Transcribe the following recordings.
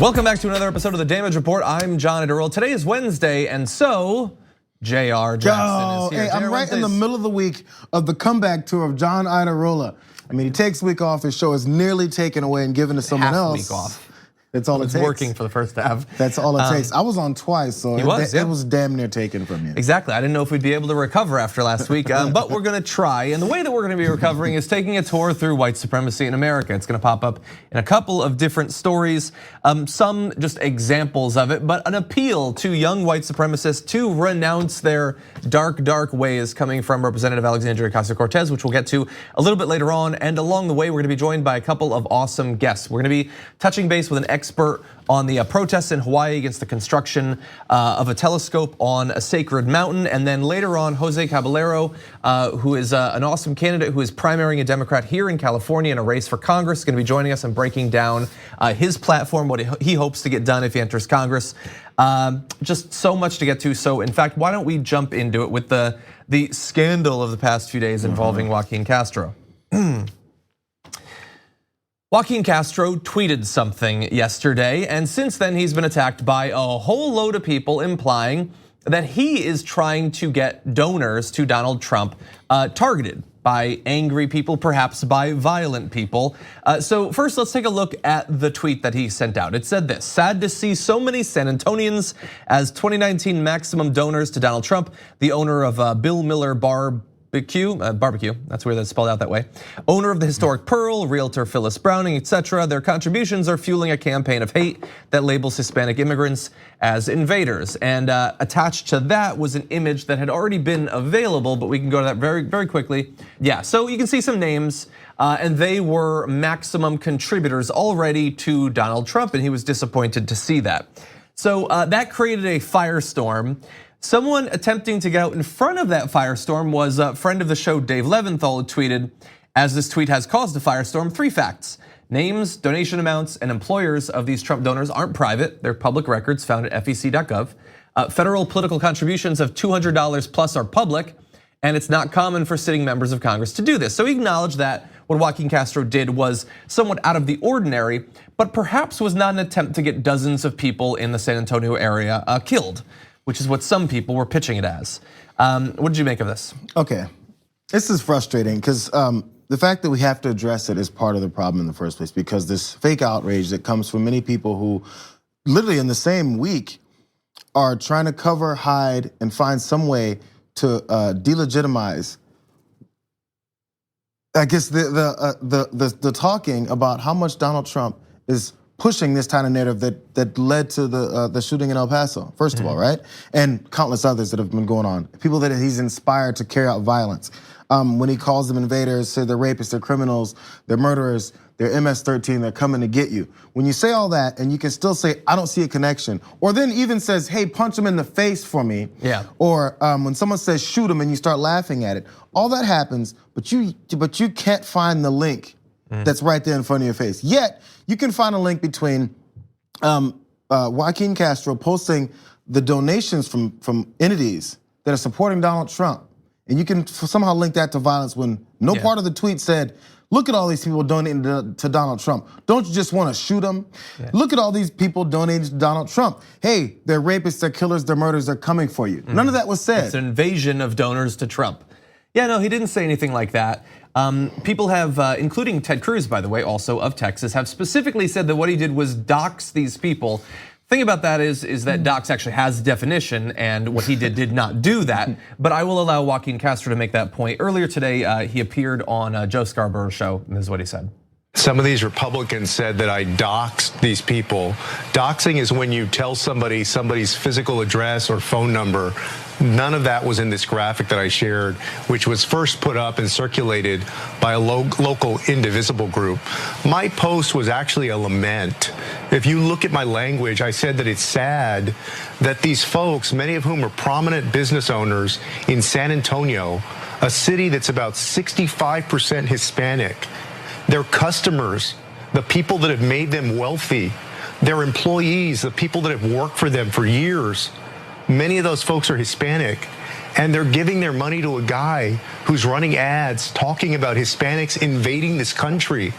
Welcome back to another episode of the Damage Report. I'm John Earl. Today is Wednesday, and so Jayar Jackson is here. Hey, I'm right in the middle of the week of the comeback tour of John Idarola. I mean, he takes a week off. His show is nearly taken away and given to someone else. Week off. That's all it takes. Working for the first half. That's all it takes. I was on twice, so it was damn near taken from you. Exactly. I didn't know if we'd be able to recover after last week, but we're going to try. And the way that we're going to be recovering is taking a tour through white supremacy in America. It's going to pop up in a couple of different stories, some just examples of it, but an appeal to young white supremacists to renounce their dark, dark ways, coming from Representative Alexandria Ocasio-Cortez, which we'll get to a little bit later on. And along the way, we're going to be joined by a couple of awesome guests. We're going to be touching base with an expert on the protests in Hawaii against the construction of a telescope on a sacred mountain. And then later on, Jose Caballero, who is an awesome candidate who is primarying a Democrat here in California in a race for Congress, is going to be joining us and breaking down his platform, what he hopes to get done if he enters Congress. Just so much to get to. So in fact, why don't we jump into it with the scandal of the past few days involving Joaquin Castro. Joaquin Castro tweeted something yesterday, and since then he's been attacked by a whole load of people implying that he is trying to get donors to Donald Trump targeted by angry people, perhaps by violent people. So first, let's take a look at the tweet that he sent out. It said this: sad to see so many San Antonians as 2019 maximum donors to Donald Trump, the owner of Bill Miller Barbecue, that's weird that's spelled out that way. Owner of the historic Pearl, realtor Phyllis Browning, etc. Their contributions are fueling a campaign of hate that labels Hispanic immigrants as invaders. And attached to that was an image that had already been available, but we can go to that very, very quickly. Yeah, so you can see some names, and they were maximum contributors already to Donald Trump, and he was disappointed to see that. So that created a firestorm. Someone attempting to get out in front of that firestorm was a friend of the show, Dave Leventhal, who tweeted, as this tweet has caused a firestorm, 3 facts. Names, donation amounts, and employers of these Trump donors aren't private. They're public records found at fec.gov. Federal political contributions of $200 plus are public, and it's not common for sitting members of Congress to do this. So he acknowledged that what Joaquin Castro did was somewhat out of the ordinary, but perhaps was not an attempt to get dozens of people in the San Antonio area killed, which is what some people were pitching it as. What did you make of this? Okay, this is frustrating because the fact that we have to address it is part of the problem in the first place, because this fake outrage that comes from many people who literally in the same week are trying to cover, hide, and find some way to delegitimize, I guess, the talking about how much Donald Trump is pushing this kind of narrative that led to the shooting in El Paso, first of all, right? And countless others that have been going on. People that he's inspired to carry out violence. When he calls them invaders, say they're rapists, they're criminals, they're murderers, they're MS-13, they're coming to get you. When you say all that and you can still say, I don't see a connection, or then even says, hey, punch him in the face for me. Yeah. Or when someone says shoot him and you start laughing at it, all that happens, but you can't find the link that's right there in front of your face. Yet, you can find a link between Joaquin Castro posting the donations from entities that are supporting Donald Trump. And you can somehow link that to violence when no part of the tweet said, look at all these people donating to Donald Trump. Don't you just want to shoot them? Yeah. Look at all these people donating to Donald Trump. Hey, they're rapists, they're killers, they're murderers, they're coming for you. None of that was said. It's an invasion of donors to Trump. Yeah, no, he didn't say anything like that. People have, including Ted Cruz, by the way, also of Texas, have specifically said that what he did was dox these people. Thing about that is that dox actually has a definition, and what he did not do that. But I will allow Joaquin Castro to make that point. Earlier today, he appeared on Joe Scarborough's show, and this is what he said. Some of these Republicans said that I doxed these people. Doxing is when you tell somebody's physical address or phone number. None of that was in this graphic that I shared, which was first put up and circulated by a local indivisible group. My post was actually a lament. If you look at my language, I said that it's sad that these folks, many of whom are prominent business owners in San Antonio, a city that's about 65% Hispanic, their customers, the people that have made them wealthy, their employees, the people that have worked for them for years, many of those folks are Hispanic, and they're giving their money to a guy who's running ads talking about Hispanics invading this country.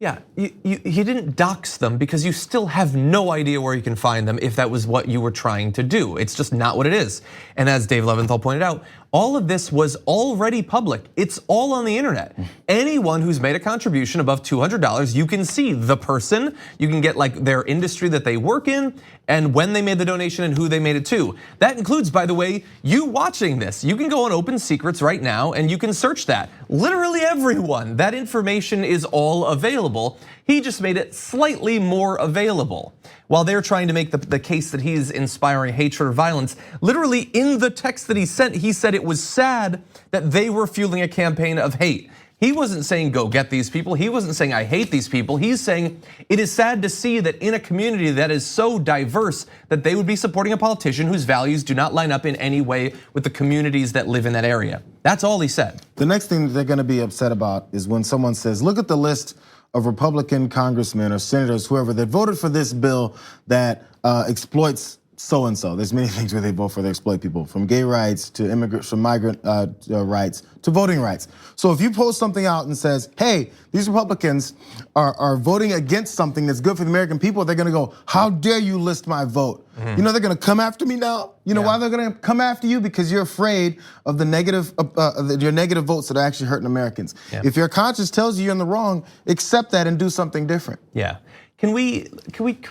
Yeah, he didn't dox them because you still have no idea where you can find them if that was what you were trying to do. It's just not what it is. And as Dave Leventhal pointed out, all of this was already public. It's all on the internet. Anyone who's made a contribution above $200, you can see the person, you can get like their industry that they work in and when they made the donation and who they made it to. That includes, by the way, you watching this. You can go on Open Secrets right now and you can search that. Literally everyone, that information is all available. He just made it slightly more available. While they're trying to make the case that he's inspiring hatred or violence, literally in the text that he sent, he said it was sad that they were fueling a campaign of hate. He wasn't saying go get these people. He wasn't saying I hate these people. He's saying it is sad to see that in a community that is so diverse that they would be supporting a politician whose values do not line up in any way with the communities that live in that area. That's all he said. The next thing that they're gonna be upset about is when someone says, look at the list of Republican congressmen or senators, whoever, that voted for this bill that exploits so-and-so. There's many things where they vote for that exploit people, from gay rights to immigrant, from migrant rights to voting rights. So if you post something out and says, hey, these Republicans are voting against something that's good for the American people, they're gonna go, how dare you list my vote? You know they're gonna come after me now? You know why they're gonna come after you? Because you're afraid of the negative, your negative votes that are actually hurting Americans. If your conscience tells you you're in the wrong, accept that and do something different. Yeah. Can we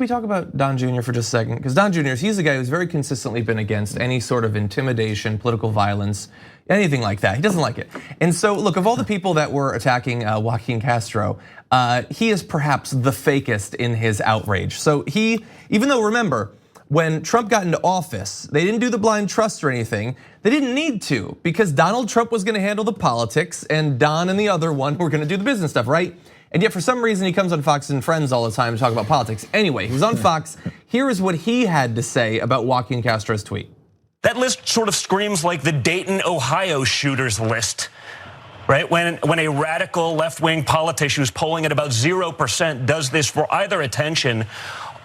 talk about Don Jr. for just a second? Because Don Jr., he's the guy who's very consistently been against any sort of intimidation, political violence, anything like that. He doesn't like it. And so, look, of all the people that were attacking Joaquin Castro, he is perhaps the fakest in his outrage. So even though, remember, when Trump got into office, they didn't do the blind trust or anything. They didn't need to, because Donald Trump was gonna handle the politics and Don and the other one were gonna do the business stuff, right? And yet for some reason he comes on Fox and Friends all the time to talk about politics. Anyway, he was on Fox. Here is what he had to say about Joaquin Castro's tweet. That list sort of screams like the Dayton, Ohio shooters list, right? When a radical left-wing politician who's polling at about 0% does this for either attention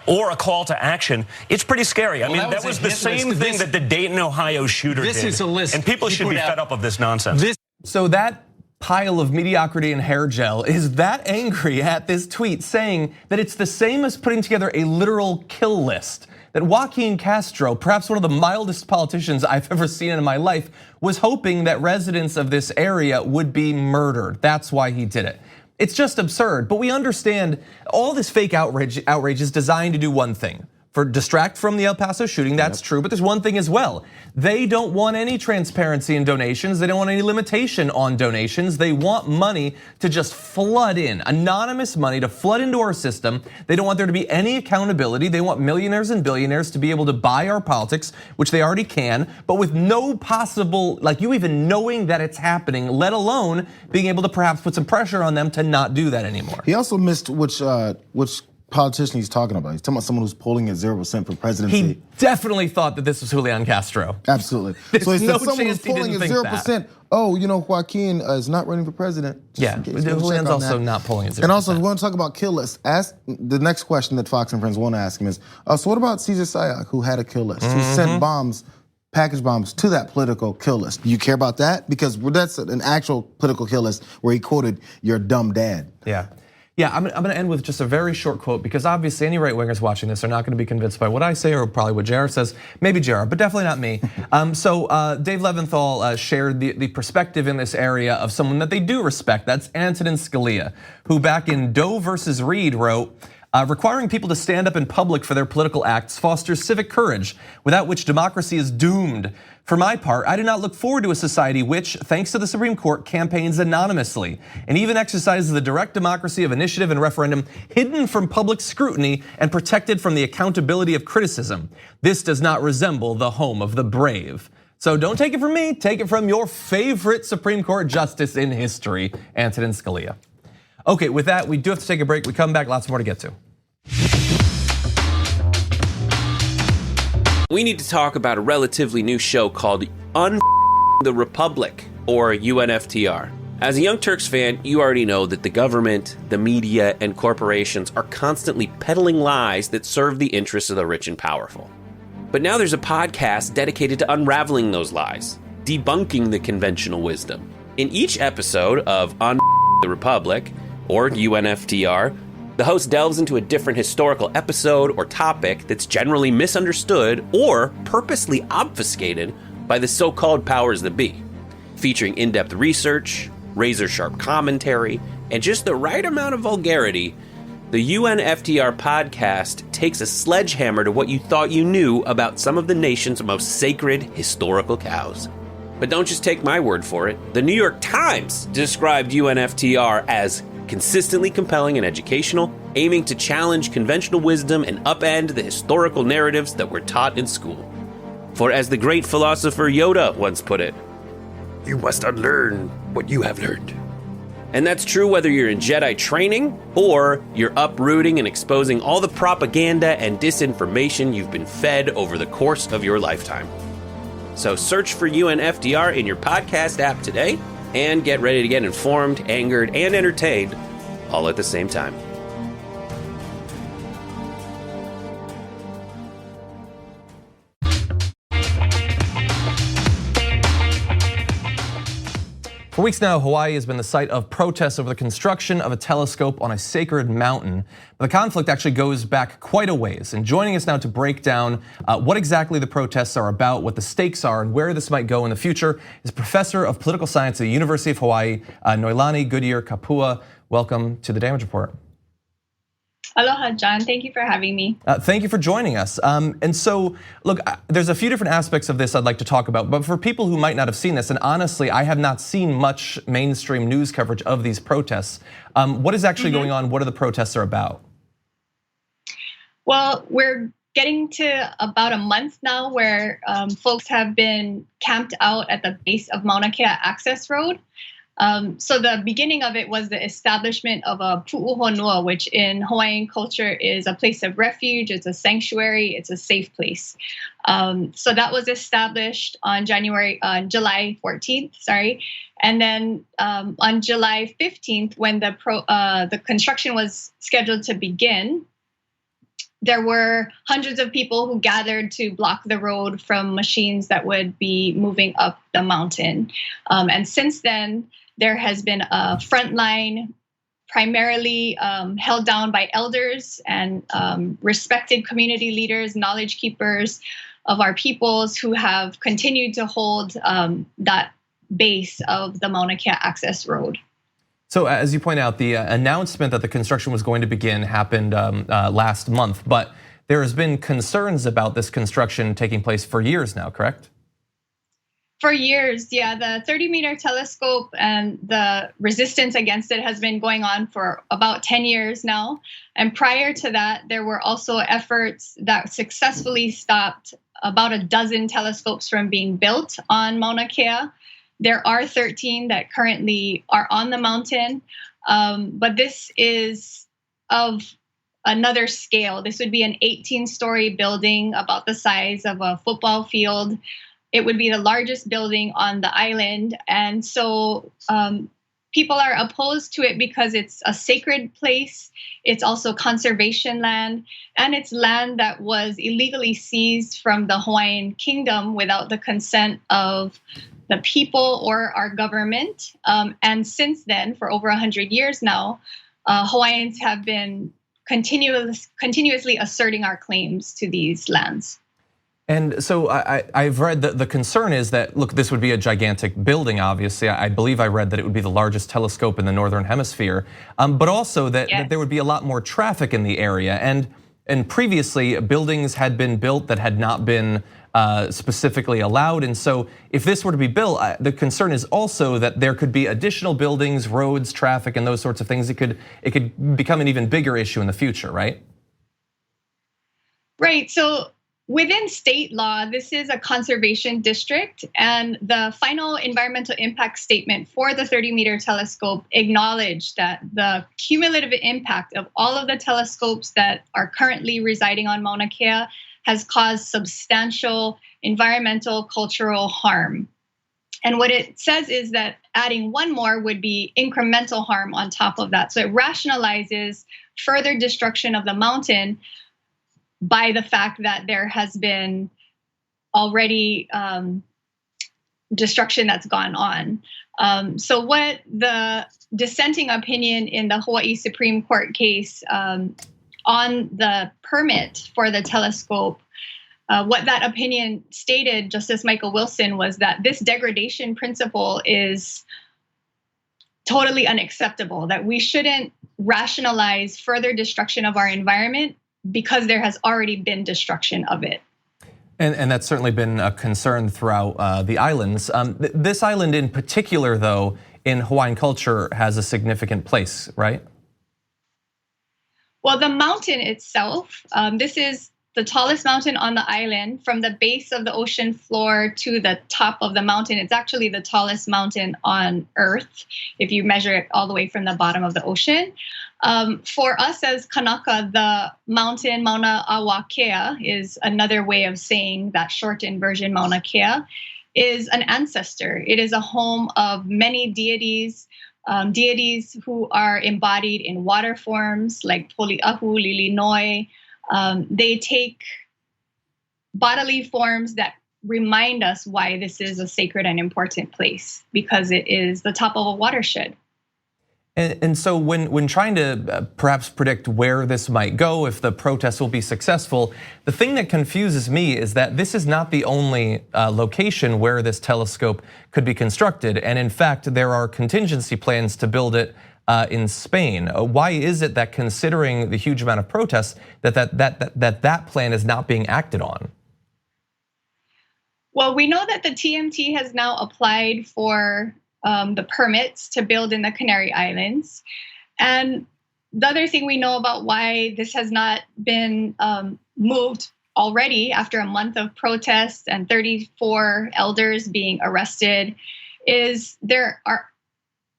or a call to action, it's pretty scary. I mean, that was the same thing that the Dayton, Ohio shooter did. This is a list. And people should be fed up of this nonsense. So that pile of mediocrity and hair gel is that angry at this tweet, saying that it's the same as putting together a literal kill list. That Joaquin Castro, perhaps one of the mildest politicians I've ever seen in my life, was hoping that residents of this area would be murdered. That's why he did it. It's just absurd, but we understand all this fake outrage is designed to do one thing. For distract from the El Paso shooting, that's true, but there's one thing as well. They don't want any transparency in donations. They don't want any limitation on donations. They want money to just flood in, anonymous money to flood into our system. They don't want there to be any accountability. They want millionaires and billionaires to be able to buy our politics, which they already can, but with no possible, like you even knowing that it's happening, let alone being able to perhaps put some pressure on them to not do that anymore. He also missed which politician he's talking about. He's talking about someone who's polling at 0% for presidency. He definitely thought that this was Julian Castro. Absolutely. So he said someone who's polling at 0%. Oh, you know, Joaquin is not running for president. Yeah, Julian's also not polling at 0%. And also, we want to talk about kill lists. Ask the next question that Fox and Friends want to ask him is, so what about Cesar Sayoc, who had a kill list, who sent bombs, package bombs to that political kill list? Do you care about that? Because that's an actual political kill list where he quoted your dumb dad. Yeah, I'm gonna end with just a very short quote, because obviously any right-wingers watching this are not gonna be convinced by what I say or probably what Jayar says, maybe Jayar, but definitely not me. So Dave Leventhal shared the perspective in this area of someone that they do respect. That's Antonin Scalia, who back in Doe versus Reed wrote, requiring people to stand up in public for their political acts fosters civic courage, without which democracy is doomed. For my part, I do not look forward to a society which, thanks to the Supreme Court, campaigns anonymously and even exercises the direct democracy of initiative and referendum hidden from public scrutiny and protected from the accountability of criticism. This does not resemble the home of the brave. So don't take it from me, take it from your favorite Supreme Court justice in history, Antonin Scalia. Okay, with that, we do have to take a break. We come back, lots more to get to. We need to talk about a relatively new show called the Republic, or UNFTR. As a Young Turks fan, you already know that the government, the media, and corporations are constantly peddling lies that serve the interests of the rich and powerful. But now there's a podcast dedicated to unraveling those lies, debunking the conventional wisdom. In each episode of the Republic, or UNFTR, the host delves into a different historical episode or topic that's generally misunderstood or purposely obfuscated by the so-called powers that be, featuring in-depth research, razor-sharp commentary, and just the right amount of vulgarity. The UNFTR podcast takes a sledgehammer to what you thought you knew about some of the nation's most sacred historical cows. But don't just take my word for it. The New York Times described UNFTR as consistently compelling and educational, aiming to challenge conventional wisdom and upend the historical narratives that were taught in school. For as the great philosopher Yoda once put it, "You must unlearn what you have learned." And that's true whether you're in Jedi training or you're uprooting and exposing all the propaganda and disinformation you've been fed over the course of your lifetime. So search for UNFTR in your podcast app today and get ready to get informed, angered, and entertained all at the same time. For weeks now, Hawaii has been the site of protests over the construction of a telescope on a sacred mountain. The conflict actually goes back quite a ways. And joining us now to break down what exactly the protests are about, what the stakes are, and where this might go in the future is Professor of Political Science at the University of Hawaii, Noelani Goodyear-Kaopua. Welcome to the Damage Report. Aloha, John. Thank you for having me. Thank you for joining us. And so, look, there's a few different aspects of this I'd like to talk about, but for people who might not have seen this, and honestly, I have not seen much mainstream news coverage of these protests. What is actually going on? What are the protests are about? Well, we're getting to about a month now where folks have been camped out at the base of Mauna Kea Access Road. So the beginning of it was the establishment of a pu'uhonua, which in Hawaiian culture is a place of refuge, it's a sanctuary, it's a safe place. So that was established on July 14th, And then on July 15th, when the construction was scheduled to begin, there were hundreds of people who gathered to block the road from machines that would be moving up the mountain. And since then, there has been a front line primarily held down by elders and respected community leaders, knowledge keepers of our peoples who have continued to hold that base of the Mauna Kea Access Road. So as you point out, the announcement that the construction was going to begin happened last month, but there has been concerns about this construction taking place for years now, correct? For years, yeah. The 30-meter telescope and the resistance against it has been going on for about 10 years now. And prior to that, there were also efforts that successfully stopped about a dozen telescopes from being built on Mauna Kea. There are 13 that currently are on the mountain, but this is of another scale. This would be an 18-story building about the size of a football field. It would be the largest building on the island. And so people are opposed to it because it's a sacred place. It's also conservation land. And it's land that was illegally seized from the Hawaiian kingdom without the consent of the people or our government. And since then, for over 100 years now, Hawaiians have been continuously asserting our claims to these lands. And so I've read that the concern is that, look, this would be a gigantic building, obviously. I believe I read that it would be the largest telescope in the Northern Hemisphere, but also that there would be a lot more traffic in the area. And previously, buildings had been built that had not been specifically allowed. And so if this were to be built, the concern is also that there could be additional buildings, roads, traffic, and those sorts of things. It could become an even bigger issue in the future, right? Right, so within state law, this is a conservation district, and the final environmental impact statement for the 30-meter telescope acknowledged that the cumulative impact of all of the telescopes that are currently residing on Mauna Kea has caused substantial environmental, cultural harm. And what it says is that adding one more would be incremental harm on top of that. So it rationalizes further destruction of the mountain by the fact that there has been already destruction that's gone on. So what the dissenting opinion in the Hawaii Supreme Court case on the permit for the telescope, what that opinion stated, Justice Michael Wilson, was that this degradation principle is totally unacceptable, that we shouldn't rationalize further destruction of our environment because there has already been destruction of it. And that's certainly been a concern throughout the islands. This island in particular, though, in Hawaiian culture has a significant place, right? Well, the mountain itself, this is the tallest mountain on the island. From the base of the ocean floor to the top of the mountain, it's actually the tallest mountain on Earth, if you measure it all the way from the bottom of the ocean. For us as Kanaka, the mountain Mauna Awa Kea is another way of saying that shortened version Mauna Kea is an ancestor. It is a home of many deities, deities who are embodied in water forms like Poliahu, Lilinoi. They take bodily forms that remind us why this is a sacred and important place, because it is the top of a watershed. And so when trying to perhaps predict where this might go, if the protests will be successful, the thing that confuses me is that this is not the only location where this telescope could be constructed. And in fact, there are contingency plans to build it in Spain. Why is it that, considering the huge amount of protests, that plan is not being acted on? Well, we know that the TMT has now applied for the permits to build in the Canary Islands. And the other thing we know about why this has not been moved already after a month of protests and 34 elders being arrested is there are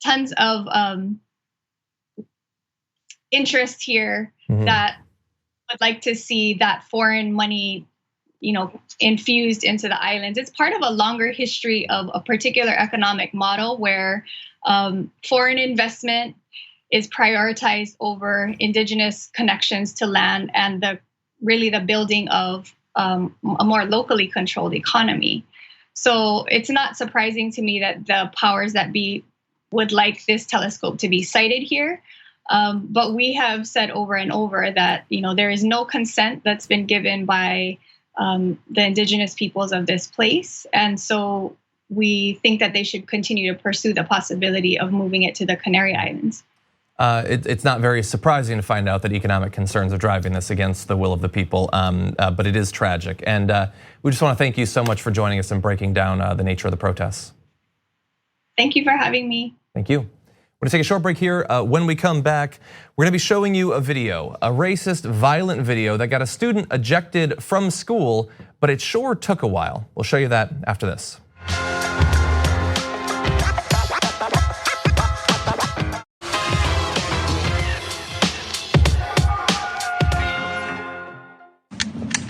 tons of interest here that would like to see that foreign money, infused into the islands. It's part of a longer history of a particular economic model where foreign investment is prioritized over indigenous connections to land and the building of a more locally controlled economy. So it's not surprising to me that the powers that be would like this telescope to be sited here. But we have said over and over that there is no consent that's been given by the indigenous peoples of this place. And so we think that they should continue to pursue the possibility of moving it to the Canary Islands. It's not very surprising to find out that economic concerns are driving this against the will of the people, but it is tragic. And we just want to thank you so much for joining us and breaking down the nature of the protests. Thank you for having me. Thank you. We're gonna take a short break here. When we come back, we're gonna be showing you a video, a racist, violent video that got a student ejected from school, but it sure took a while. We'll show you that after this.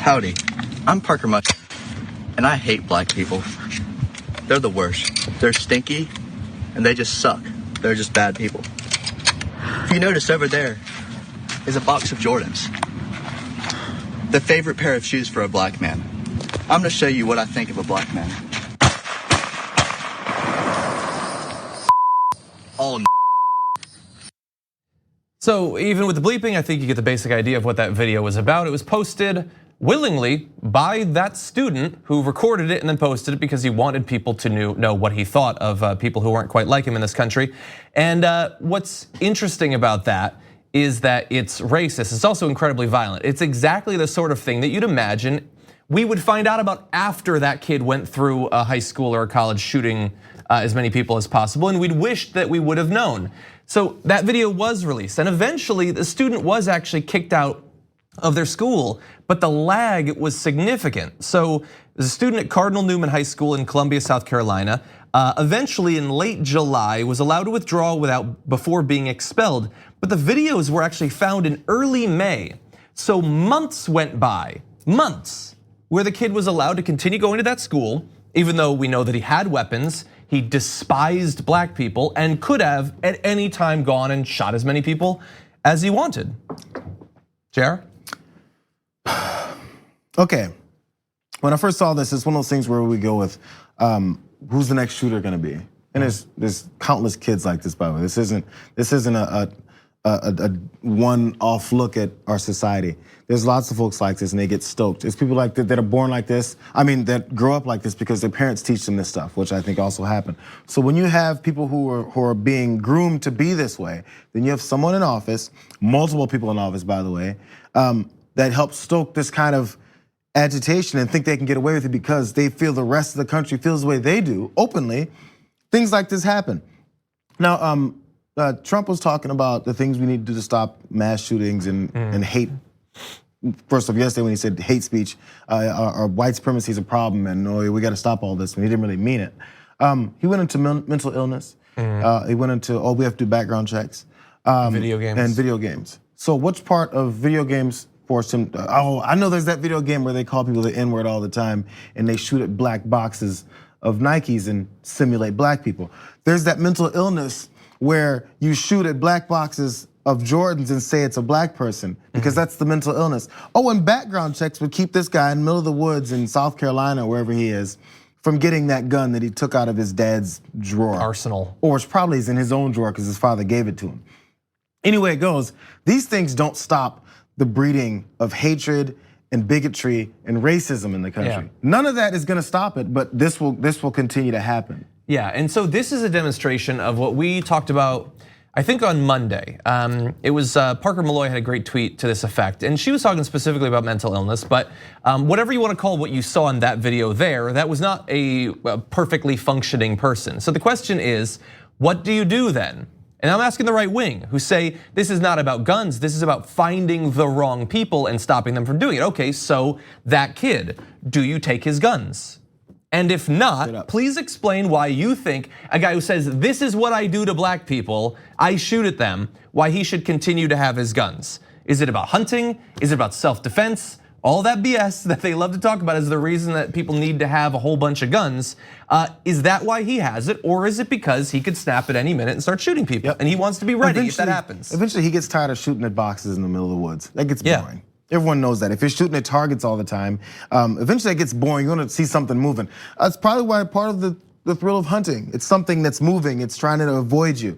Howdy, I'm Parker Much, and I hate black people. They're the worst. They're stinky, and they just suck. They're just bad people. If you notice over there is a box of Jordans. The favorite pair of shoes for a black man. I'm gonna show you what I think of a black man. All So even with the bleeping, I think you get the basic idea of what that video was about. It was posted willingly by that student who recorded it and then posted it because he wanted people to know what he thought of people who weren't quite like him in this country. And what's interesting about that is that it's racist. It's also incredibly violent. It's exactly the sort of thing that you'd imagine we would find out about after that kid went through a high school or a college shooting as many people as possible, and we'd wish that we would have known. So that video was released, and eventually the student was actually kicked out of their school, but the lag was significant. So the student at Cardinal Newman High School in Columbia, South Carolina, eventually in late July was allowed to withdraw before being expelled. But the videos were actually found in early May. So months went by, months, where the kid was allowed to continue going to that school, even though we know that he had weapons, he despised black people, and could have at any time gone and shot as many people as he wanted. Jayar? Okay, when I first saw this, it's one of those things where we go with, who's the next shooter gonna be? And there's countless kids like this, by the way. This isn't a one-off look at our society. There's lots of folks like this, and they get stoked. There's people like that are born like this. I mean, that grow up like this because their parents teach them this stuff, which I think also happened. So when you have people who are being groomed to be this way, then you have someone in office, multiple people in office, by the way, that help stoke this kind of agitation and think they can get away with it because they feel the rest of the country feels the way they do openly. Things like this happen. Now, Trump was talking about the things we need to do to stop mass shootings and hate. First off, yesterday when he said hate speech, or white supremacy is a problem, and we got to stop all this, and he didn't really mean it. He went into mental illness. He went into we have to do background checks. Video games. And video games. So which part of video games forced him? I know there's that video game where they call people the N-word all the time, and they shoot at black boxes of Nikes and simulate black people. There's that mental illness where you shoot at black boxes of Jordans and say it's a black person, because that's the mental illness. And background checks would keep this guy in the middle of the woods in South Carolina, wherever he is, from getting that gun that he took out of his dad's drawer. Arsenal. Or it's probably in his own drawer because his father gave it to him. Anyway, it goes, these things don't stop the breeding of hatred and bigotry and racism in the country. Yeah. None of that is gonna stop it, but this will continue to happen. Yeah, and so this is a demonstration of what we talked about, I think on Monday. It was Parker Malloy had a great tweet to this effect, and she was talking specifically about mental illness, but whatever you want to call what you saw in that video there, that was not a perfectly functioning person. So the question is, what do you do then? And I'm asking the right wing, who say this is not about guns, this is about finding the wrong people and stopping them from doing it. Okay, so that kid, do you take his guns? And if not, please explain why you think a guy who says, this is what I do to black people, I shoot at them, why he should continue to have his guns. Is it about hunting? Is it about self-defense? All that BS that they love to talk about is the reason that people need to have a whole bunch of guns. Is that why he has it, or is it because he could snap at any minute and start shooting people? And he wants to be ready if that happens. Eventually he gets tired of shooting at boxes in the middle of the woods. That gets boring. Everyone knows that. If you're shooting at targets all the time, eventually it gets boring. You want to see something moving. That's probably why part of the thrill of hunting. It's something that's moving. It's trying to avoid you.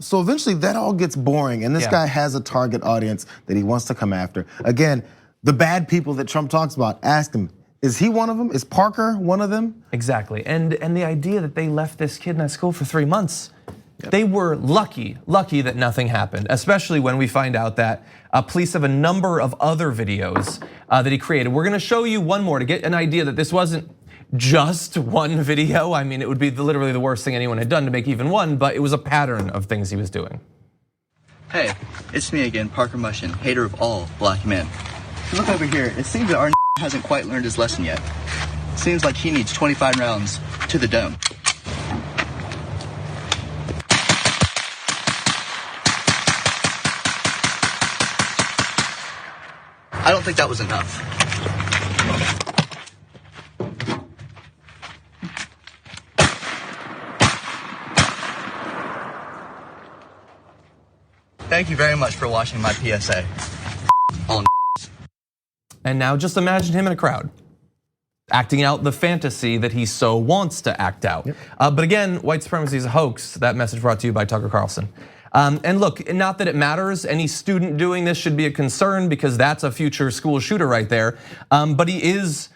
So eventually that all gets boring, and this guy has a target audience that he wants to come after. Again, the bad people that Trump talks about, ask him, is he one of them? Is Parker one of them? Exactly, and the idea that they left this kid in that school for 3 months. They were lucky that nothing happened, especially when we find out that police have a number of other videos that he created. We're gonna show you one more to get an idea that this wasn't just one video. I mean, it would be literally the worst thing anyone had done to make even one, but it was a pattern of things he was doing. Hey, it's me again, Parker Mushin, hater of all black men. Look over here, it seems that our hasn't quite learned his lesson yet. It seems like he needs 25 rounds to the dome. I don't think that was enough. Thank you very much for watching my PSA. And now just imagine him in a crowd, acting out the fantasy that he so wants to act out. But again, white supremacy is a hoax. That message brought to you by Tucker Carlson. And look, not that it matters, any student doing this should be a concern because that's a future school shooter right there. But he's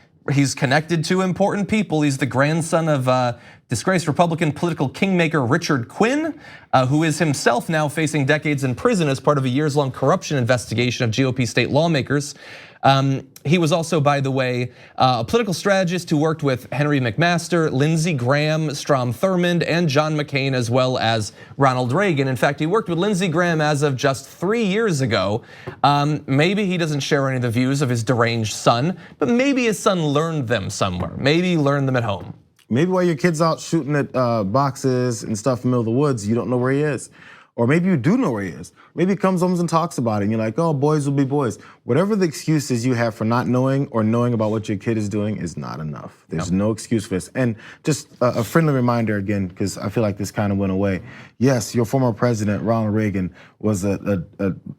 connected to important people. He's the grandson of disgraced Republican political kingmaker Richard Quinn, who is himself now facing decades in prison as part of a years-long corruption investigation of GOP state lawmakers. He was also, by the way, a political strategist who worked with Henry McMaster, Lindsey Graham, Strom Thurmond, and John McCain, as well as Ronald Reagan. In fact, he worked with Lindsey Graham as of just 3 years ago. Maybe he doesn't share any of the views of his deranged son, but maybe his son learned them somewhere. Maybe he learned them at home. Maybe while your kid's out shooting at boxes and stuff in the middle of the woods, you don't know where he is. Or maybe you do know where he is. Maybe he comes home and talks about it and you're like, oh, boys will be boys. Whatever the excuses you have for not knowing or knowing about what your kid is doing is not enough. There's no excuse for this. And just a friendly reminder again, because I feel like this kind of went away. Yes, your former president, Ronald Reagan, was a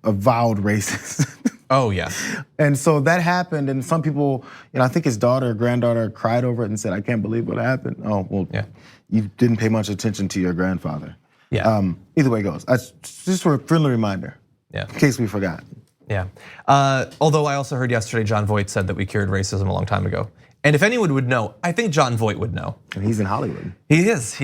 vowed racist. Oh yeah. And so that happened, and some people, I think his daughter or granddaughter cried over it and said, I can't believe what happened. Oh, well, you didn't pay much attention to your grandfather. Yeah. Either way it goes. Just for a friendly reminder. Yeah. In case we forgot. Yeah. Although I also heard yesterday John Voight said that we cured racism a long time ago. And if anyone would know, I think John Voight would know. And he's in Hollywood. He is,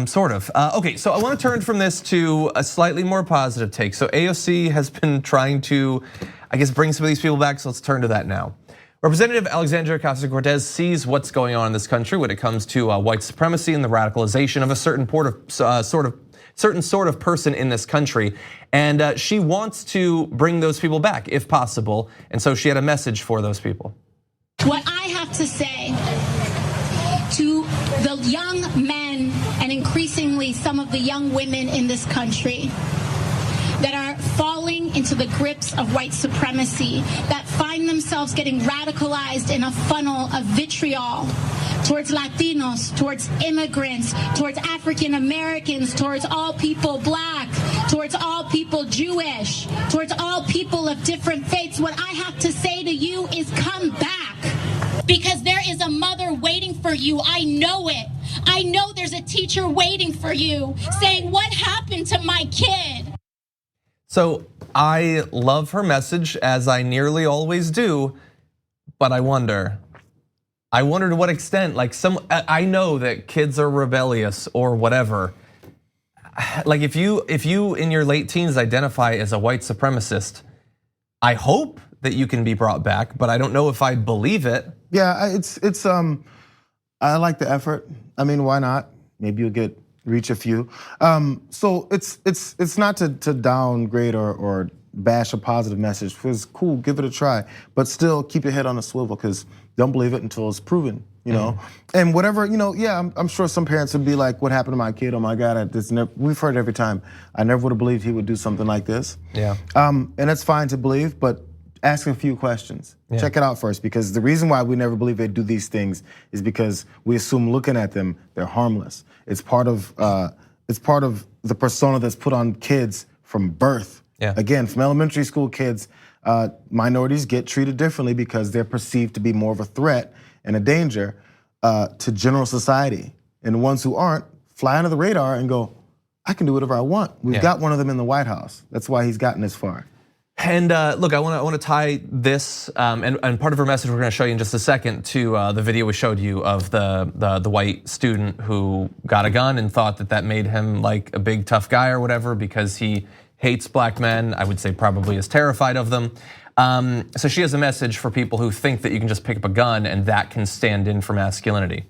sort of. Okay, so I want to turn from this to a slightly more positive take. So AOC has been trying to, I guess, bring some of these people back, so let's turn to that now. Representative Alexandria Ocasio-Cortez sees what's going on in this country when it comes to white supremacy and the radicalization of a certain sort of person in this country. And she wants to bring those people back, if possible. And so she had a message for those people. What I have to say to the young men and increasingly some of the young women in this country that are falling into the grips of white supremacy, that find themselves getting radicalized in a funnel of vitriol towards Latinos, towards immigrants, towards African Americans, towards all people Black, towards all people Jewish, towards all people of different faiths. What I have to say to you is come back. Because there is a mother waiting for you. I know it. I know there's a teacher waiting for you saying, what happened to my kid? So I love her message, as I nearly always do, but I wonder to what extent, like I know that kids are rebellious or whatever. Like if you in your late teens identify as a white supremacist, I hope that you can be brought back, but I don't know if I believe it. Yeah, it's I like the effort. I mean, why not? Maybe you'll reach a few. So it's not to downgrade or bash a positive message. It's cool, give it a try, but still keep your head on a swivel, because don't believe it until it's proven. You know, and whatever, yeah, I'm sure some parents would be like, what happened to my kid? Oh my God, we've heard it every time. I never would have believed he would do something like this. Yeah. And it's fine to believe, but ask a few questions. Yeah. Check it out first, because the reason why we never believe they do these things is because we assume looking at them, they're harmless. It's part of the persona that's put on kids from birth. Yeah. Again, from elementary school kids, minorities get treated differently because they're perceived to be more of a threat and a danger to general society. And the ones who aren't fly under the radar and go, I can do whatever I want. We've got one of them in the White House. That's why he's gotten this far. And look, I want to tie this and part of her message we're going to show you in just a second to the video we showed you of the white student who got a gun and thought that made him like a big tough guy or whatever because he hates black men. I would say probably is terrified of them. So she has a message for people who think that you can just pick up a gun and that can stand in for masculinity.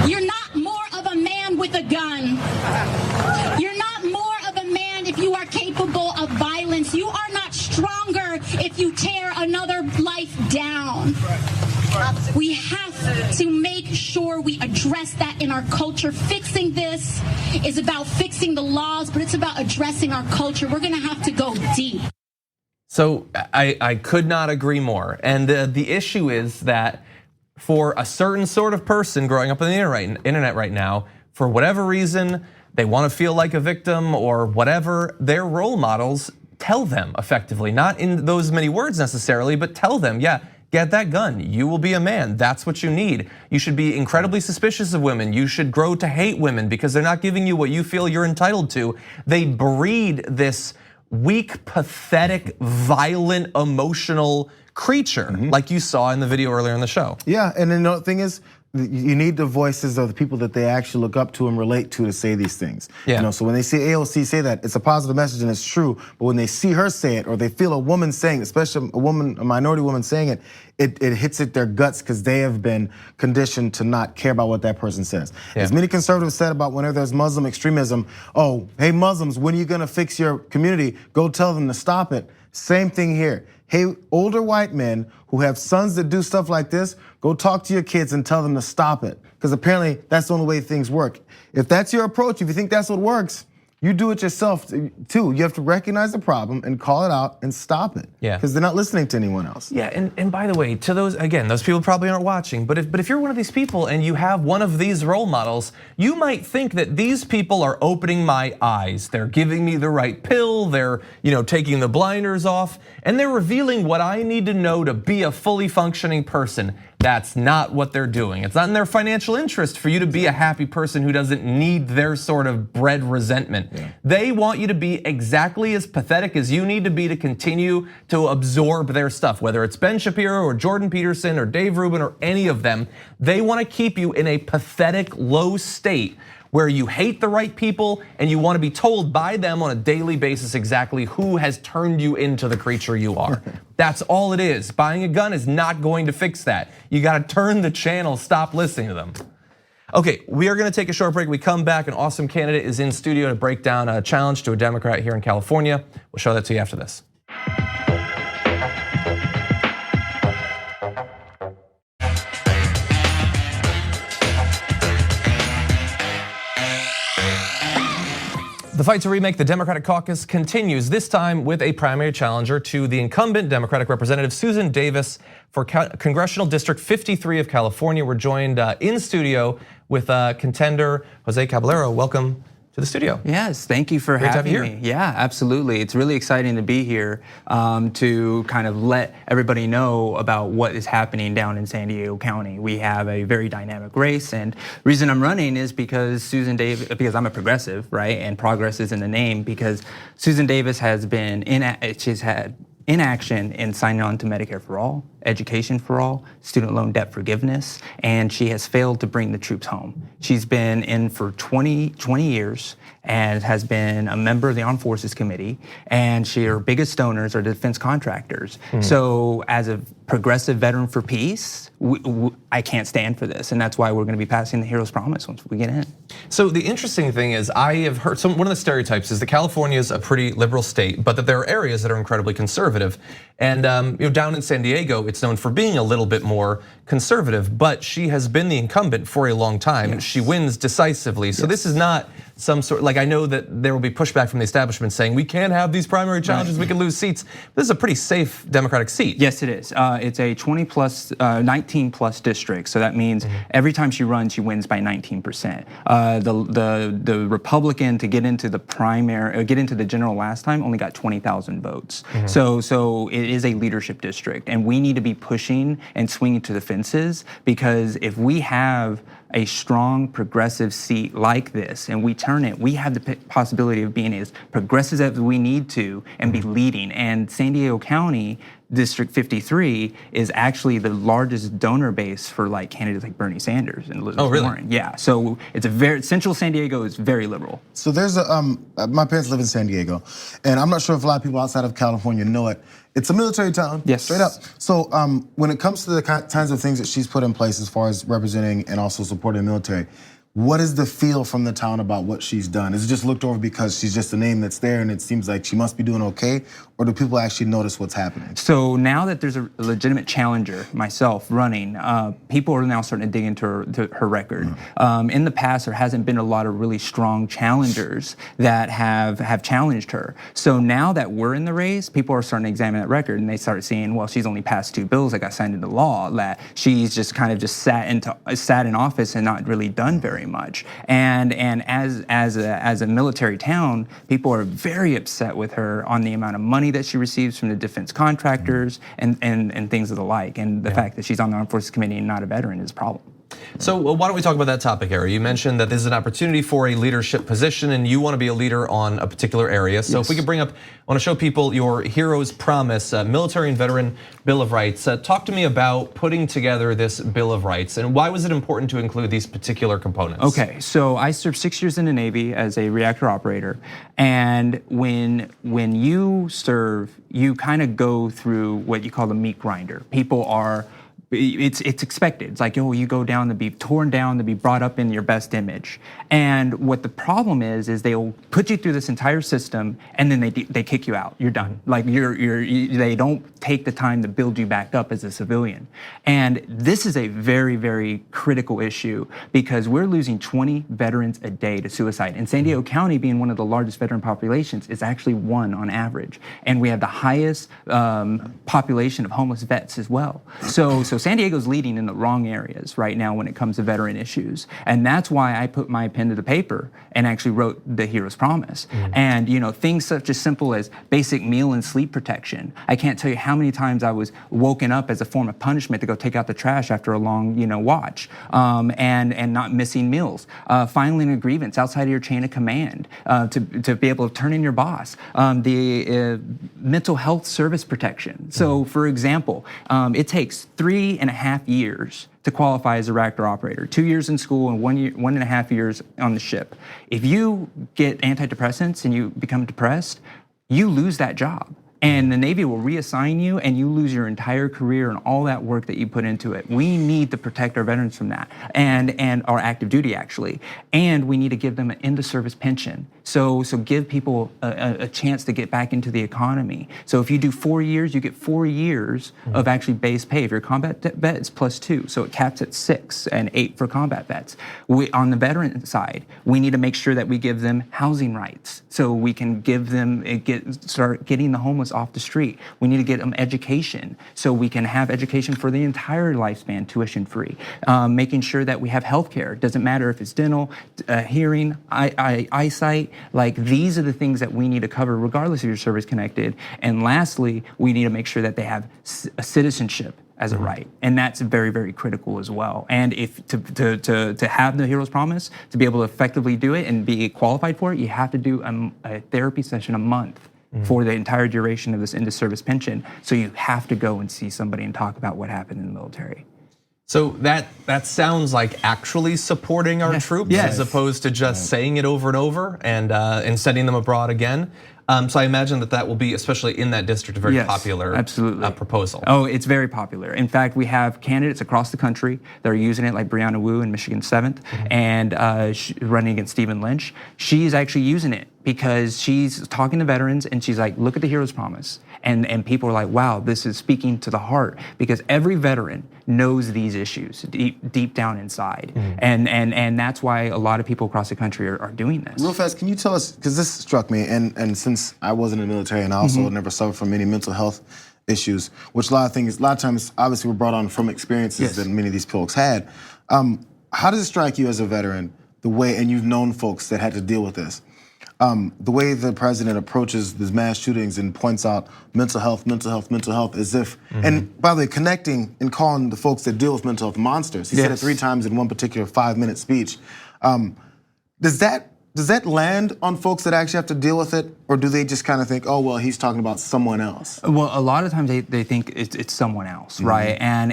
You're not more of a man with a gun. You're not more of a man if you are capable of violence. You are not stronger if you tear another life down. We have to make sure we address that in our culture. Fixing this is about fixing the laws, but it's about addressing our culture. We're gonna have to go deep. So I could not agree more. And the issue is that for a certain sort of person growing up on the internet right now, for whatever reason, they want to feel like a victim or whatever, their role models tell them effectively, not in those many words necessarily, but tell them, yeah, get that gun, you will be a man, that's what you need. You should be incredibly suspicious of women, you should grow to hate women because they're not giving you what you feel you're entitled to. They breed this weak, pathetic, violent, emotional creature like you saw in the video earlier in the show. Yeah, and then the thing is, you need the voices of the people that they actually look up to and relate to say these things. Yeah. So when they see AOC say that, it's a positive message and it's true. But when they see her say it, or they feel a woman saying it, especially a minority woman saying it, it hits at their guts because they have been conditioned to not care about what that person says. Yeah. As many conservatives said about whenever there's Muslim extremism, oh, hey Muslims, when are you gonna fix your community? Go tell them to stop it. Same thing here. Hey, older white men who have sons that do stuff like this, go talk to your kids and tell them to stop it. Because apparently that's the only way things work. If that's your approach, if you think that's what works, you do it yourself too. You have to recognize the problem and call it out and stop it. Yeah. Because they're not listening to anyone else. Yeah, and by the way, to those, again, those people probably aren't watching, but if you're one of these people and you have one of these role models, you might think that these people are opening my eyes. They're giving me the right pill, they're taking the blinders off, and they're revealing what I need to know to be a fully functioning person. That's not what they're doing. It's not in their financial interest for you to be a happy person who doesn't need their sort of bred resentment. Yeah. They want you to be exactly as pathetic as you need to be to continue to absorb their stuff, whether it's Ben Shapiro or Jordan Peterson or Dave Rubin or any of them. They want to keep you in a pathetic, low state where you hate the right people and you want to be told by them on a daily basis exactly who has turned you into the creature you are. That's all it is. Buying a gun is not going to fix that. You got to turn the channel, stop listening to them. Okay, we are going to take a short break. We come back, an awesome candidate is in studio to break down a challenge to a Democrat here in California. We'll show that to you after this. The fight to remake the Democratic caucus continues, this time with a primary challenger to the incumbent Democratic Representative Susan Davis for Congressional District 53 of California. We're joined in studio with contender Jose Caballero. Welcome to the studio. Yes, thank you for having me. Yeah, absolutely. It's really exciting to be here to kind of let everybody know about what is happening down in San Diego County. We have a very dynamic race, and the reason I'm running is because because I'm a progressive, right? And progress is in the name, because Susan Davis has been she's had inaction in signing on to Medicare for All, Education for All, student loan debt forgiveness, and she has failed to bring the troops home. She's been in for 20 years and has been a member of the Armed Forces Committee, and her biggest donors are defense contractors. So as a progressive veteran for peace, I can't stand for this, and that's why we're gonna be passing the Hero's Promise once we get in. So the interesting thing is, I have heard, one of the stereotypes is that California is a pretty liberal state, but that there are areas that are incredibly conservative. And down in San Diego, it's known for being a little bit more conservative, but she has been the incumbent for a long time, and she wins decisively. So this is not some sort, like, I know that there will be pushback from the establishment saying we can't have these primary challenges, we can lose seats. This is a pretty safe Democratic seat. Yes, it is. It's a 19 plus district, so that means every time she runs, she wins by 19%. The Republican to get into the primary, get into the general last time only got 20,000 votes. So it is a leadership district, and we need to be pushing and swinging to the fences, because if we have a strong progressive seat like this and we turn it, we have the possibility of being as progressive as we need to and be leading. And San Diego County District 53 is actually the largest donor base for like candidates like Bernie Sanders and Elizabeth Warren. Yeah, so it's a very, central San Diego is very liberal. So there's my parents live in San Diego, and I'm not sure if a lot of people outside of California know it. It's a military town, straight up. So when it comes to the kinds of things that she's put in place as far as representing and also supporting the military, what is the feel from the town about what she's done? Is it just looked over because she's just a name that's there and it seems like she must be doing okay? Or do people actually notice what's happening? So now that there's a legitimate challenger, myself, running, people are now starting to dig into her record. In the past, there hasn't been a lot of really strong challengers that have challenged her. So now that we're in the race, people are starting to examine that record, and they start seeing, well, she's only passed 2 bills that got signed into law, that she's just kind of just sat in office and not really done very much. And as a military town, people are very upset with her on the amount of money that she receives from the defense contractors and things of the like. And the fact that she's on the Armed Forces Committee and not a veteran is a problem. So why don't we talk about that topic, Harry? You mentioned that this is an opportunity for a leadership position and you want to be a leader on a particular area. So if we could bring up, I want to show people your Hero's Promise, Military and Veteran Bill of Rights. Talk to me about putting together this Bill of Rights and why was it important to include these particular components? Okay, so I served 6 years in the Navy as a reactor operator. And when you serve, you kind of go through what you call the meat grinder. People are, it's expected. It's like, oh, you go down to be torn down, to be brought up in your best image. And what the problem is they'll put you through this entire system and then they kick you out. You're done. Like they don't take the time to build you back up as a civilian. And this is a very, very critical issue because we're losing 20 veterans a day to suicide. And San Diego County, being one of the largest veteran populations, is actually 1 on average. And we have the highest population of homeless vets as well. So San Diego's leading in the wrong areas right now when it comes to veteran issues. And that's why I put my pen to the paper and actually wrote the Hero's Promise. And things such as simple as basic meal and sleep protection. I can't tell you how many times I was woken up as a form of punishment to go take out the trash after a long, watch, and not missing meals. Filing a grievance outside of your chain of command to be able to turn in your boss. The mental health service protection. So, for example, it takes 3.5 years to qualify as a reactor operator. 2 years in school and 1.5 years on the ship. If you get antidepressants and you become depressed, you lose that job. And the Navy will reassign you and you lose your entire career and all that work that you put into it. We need to protect our veterans from that and our active duty actually. And we need to give them an end of service pension. So give people a chance to get back into the economy. So if you do 4 years, you get 4 years of actually base pay. If you're a combat vet, it's +2. So it caps at 6 and 8 for combat vets. On the veteran side, we need to make sure that we give them housing rights. So we can give them, start getting the homeless off the street. We need to get them education so we can have education for the entire lifespan, tuition free. Making sure that we have health care. Doesn't matter if it's dental, hearing, eyesight. Like these are the things that we need to cover regardless if you're service connected. And lastly, we need to make sure that they have a citizenship as a right. And that's very, very critical as well. And if to have the Hero's Promise, to be able to effectively do it and be qualified for it, you have to do a therapy session a month for the entire duration of this end of service pension. So you have to go and see somebody and talk about what happened in the military. So that sounds like actually supporting our troops as opposed to just saying it over and over and sending them abroad again. So I imagine that will be, especially in that district, a very popular proposal. Oh, it's very popular. In fact, we have candidates across the country that are using it, like Brianna Wu in Michigan 7th, and running against Stephen Lynch. She's actually using it because she's talking to veterans and she's like, look at the Hero's Promise. And people are like, wow, this is speaking to the heart, because every veteran knows these issues deep down inside. And that's why a lot of people across the country are doing this. Real fast, can you tell us, because this struck me, and since I wasn't in the military and I also never suffered from any mental health issues, which a lot of times obviously were brought on from experiences that many of these folks had. How does it strike you as a veteran, the way, and you've known folks that had to deal with this, the way the president approaches these mass shootings and points out mental health as if, and by the way, connecting and calling the folks that deal with mental health monsters. He said it 3 times in one particular 5-minute speech. Does that land on folks that actually have to deal with it, or do they just kind of think, oh, well, he's talking about someone else? Well, a lot of times they think it's someone else, right? And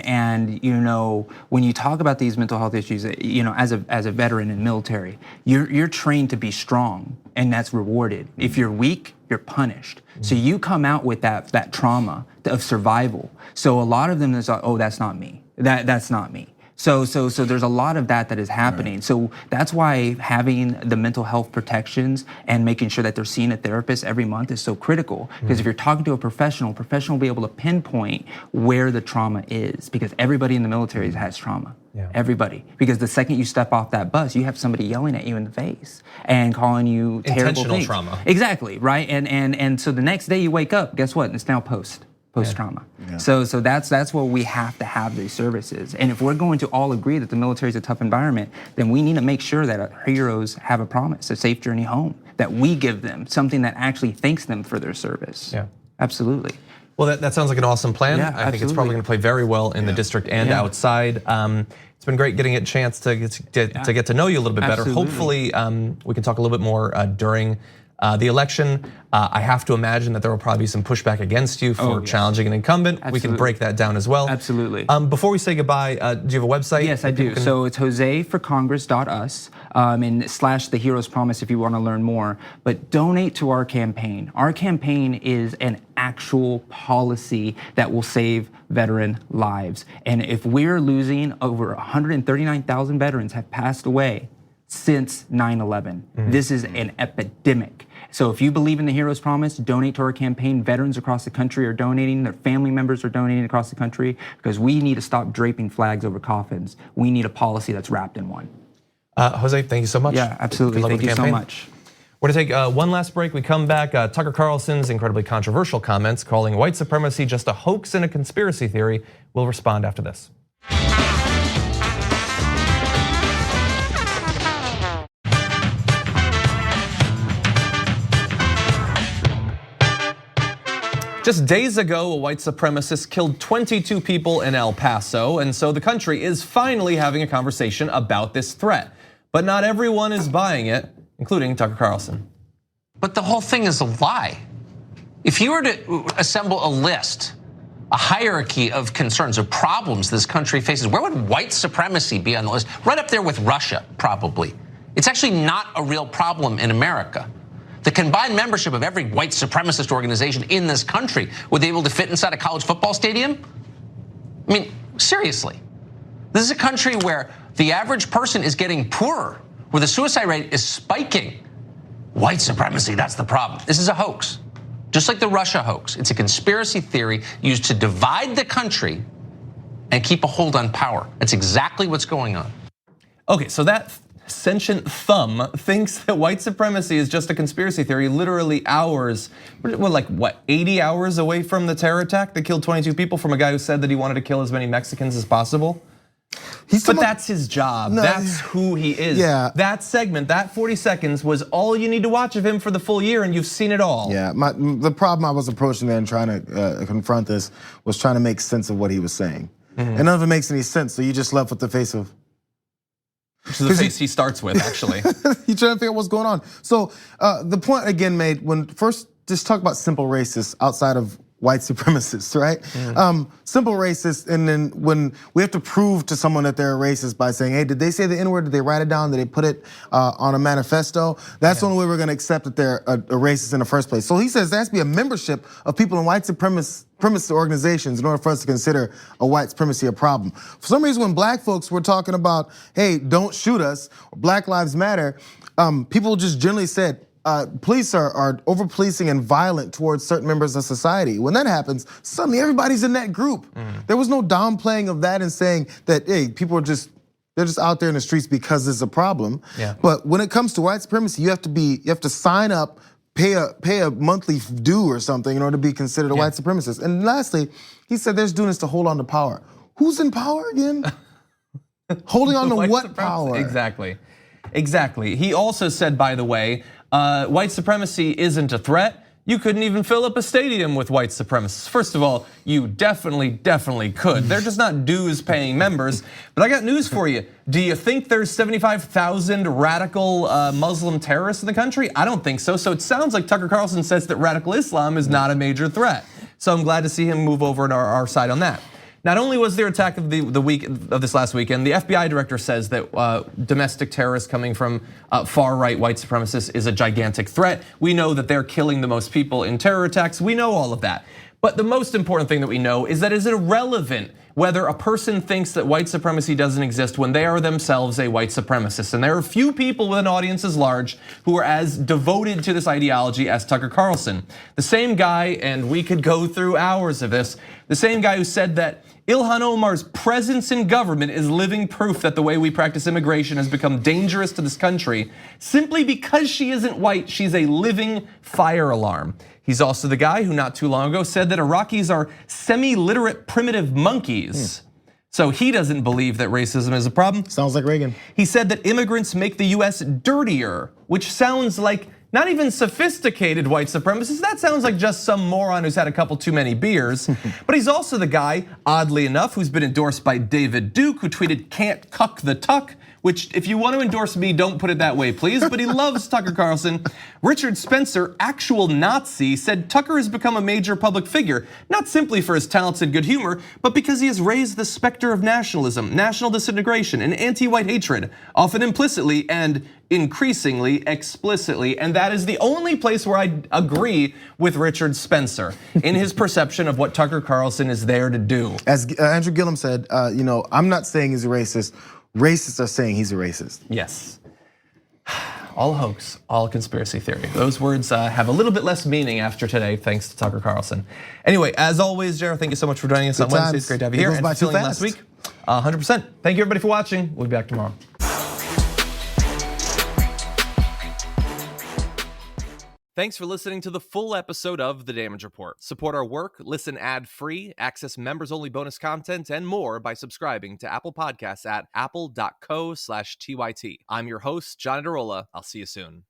when you talk about these mental health issues, as a veteran in the military, you're trained to be strong, and that's rewarded. If you're weak, you're punished. So you come out with that trauma of survival. So a lot of them is like, oh, that's not me. That's not me. So there's a lot of that is happening. Right. So that's why having the mental health protections and making sure that they're seeing a therapist every month is so critical. Because if you're talking to a professional will be able to pinpoint where the trauma is, because everybody in the military has trauma. Yeah. Everybody. Because the second you step off that bus, you have somebody yelling at you in the face and calling you terrible intentional things. Trauma. Exactly, right? And so the next day you wake up, guess what? It's now post-trauma. Yeah. So that's where we have to have these services. And if we're going to all agree that the military is a tough environment, then we need to make sure that our heroes have a promise, a safe journey home, that we give them something that actually thanks them for their service. Yeah, absolutely. Well, that sounds like an awesome plan. Yeah, I think it's probably going to play very well in the district and outside. It's been great getting a chance to get to know you a little bit better. Hopefully, we can talk a little bit more during the election. I have to imagine that there will probably be some pushback against you for challenging an incumbent. Absolutely. We can break that down as well. Absolutely. Before we say goodbye, do you have a website? Yes, I do. So it's joseforcongress.us and / the Hero's Promise if you want to learn more. But donate to our campaign. Our campaign is an actual policy that will save veteran lives. And if we're losing, over 139,000 veterans have passed away since 9/11. This is an epidemic. So if you believe in the Hero's Promise, donate to our campaign. Veterans across the country are donating. Their family members are donating across the country, because we need to stop draping flags over coffins. We need a policy that's wrapped in one. Jose, thank you so much. Yeah, absolutely. Thank you so much. We're gonna take one last break. We come back. Tucker Carlson's incredibly controversial comments calling white supremacy just a hoax and a conspiracy theory. We'll respond after this. Just days ago, a white supremacist killed 22 people in El Paso, and so the country is finally having a conversation about this threat. But not everyone is buying it, including Tucker Carlson. But the whole thing is a lie. If you were to assemble a list, a hierarchy of concerns, of problems this country faces, where would white supremacy be on the list? Right up there with Russia, probably. It's actually not a real problem in America. The combined membership of every white supremacist organization in this country, would they be able to fit inside a college football stadium? I mean, seriously. This is a country where the average person is getting poorer, where the suicide rate is spiking. White supremacy, that's the problem. This is a hoax. Just like the Russia hoax. It's a conspiracy theory used to divide the country and keep a hold on power. That's exactly what's going on. Okay, so that sentient thumb thinks that white supremacy is just a conspiracy theory literally hours, like what, 80 hours away from the terror attack that killed 22 people from a guy who said that he wanted to kill as many Mexicans as possible? But that's his job, that's who he is. Yeah. That segment, that 40 seconds was all you need to watch of him for the full year and you've seen it all. Yeah, the problem I was approaching there and trying to confront this was trying to make sense of what he was saying. And none of it makes any sense, so you just left with the face of, which is the face he starts with, actually. You're trying to figure out what's going on. So the point again made when first just talk about simple racists outside of white supremacists, right? Simple racists, and then when we have to prove to someone that they're a racist by saying, hey, did they say the N-word? Did they write it down? Did they put it on a manifesto? That's the only way we're gonna accept that they're a racist in the first place. So he says there has to be a membership of people in white supremacist organizations in order for us to consider a white supremacy a problem. For some reason, when black folks were talking about, hey, don't shoot us, or Black Lives Matter, people just generally said, police are over-policing and violent towards certain members of society. When that happens, suddenly everybody's in that group. There was no downplaying of that and saying that, hey, people are they're just out there in the streets because there's a problem. But when it comes to white supremacy, you have to sign up, pay a monthly due or something in order to be considered a white supremacist. And lastly, he said they're doing this to hold on to power. Who's in power again? Holding on to what power? Exactly. He also said, by the way, white supremacy isn't a threat. You couldn't even fill up a stadium with white supremacists. First of all, you definitely could. They're just not dues paying members. But I got news for you. Do you think there's 75,000 radical Muslim terrorists in the country? I don't think so. So it sounds like Tucker Carlson says that radical Islam is not a major threat. So I'm glad to see him move over to our side on that. Not only was there attack of this last weekend, the FBI director says that domestic terrorists coming from far-right white supremacists is a gigantic threat. We know that they're killing the most people in terror attacks. We know all of that. But the most important thing that we know is that it's irrelevant whether a person thinks that white supremacy doesn't exist when they are themselves a white supremacist. And there are few people with an audience as large who are as devoted to this ideology as Tucker Carlson. The same guy, and we could go through hours of this, the same guy who said that Ilhan Omar's presence in government is living proof that the way we practice immigration has become dangerous to this country. Simply because she isn't white, she's a living fire alarm. He's also the guy who not too long ago said that Iraqis are semi-literate primitive monkeys. So he doesn't believe that racism is a problem. Sounds like Reagan. He said that immigrants make the US dirtier, which sounds like not even sophisticated white supremacists. That sounds like just some moron who's had a couple too many beers. But he's also the guy, oddly enough, who's been endorsed by David Duke, who tweeted, "Can't cuck the tuck," which if you want to endorse me, don't put it that way, please. But he loves Tucker Carlson. Richard Spencer, actual Nazi, said Tucker has become a major public figure, not simply for his talents and good humor, but because he has raised the specter of nationalism, national disintegration, and anti-white hatred, often implicitly and increasingly explicitly. And that is the only place where I agree with Richard Spencer in his perception of what Tucker Carlson is there to do. As Andrew Gillum said, I'm not saying he's a racist. Racists are saying he's a racist. Yes. All hoax, all conspiracy theory. Those words have a little bit less meaning after today, thanks to Tucker Carlson. Anyway, as always, Jayar, thank you so much for joining us on Wednesday. It's great to have you here. And feeling last week, 100%. Thank you everybody for watching. We'll be back tomorrow. Thanks for listening to the full episode of The Damage Report. Support our work, listen ad-free, access members-only bonus content, and more by subscribing to Apple Podcasts at apple.co/TYT. I'm your host, John Adarola. I'll see you soon.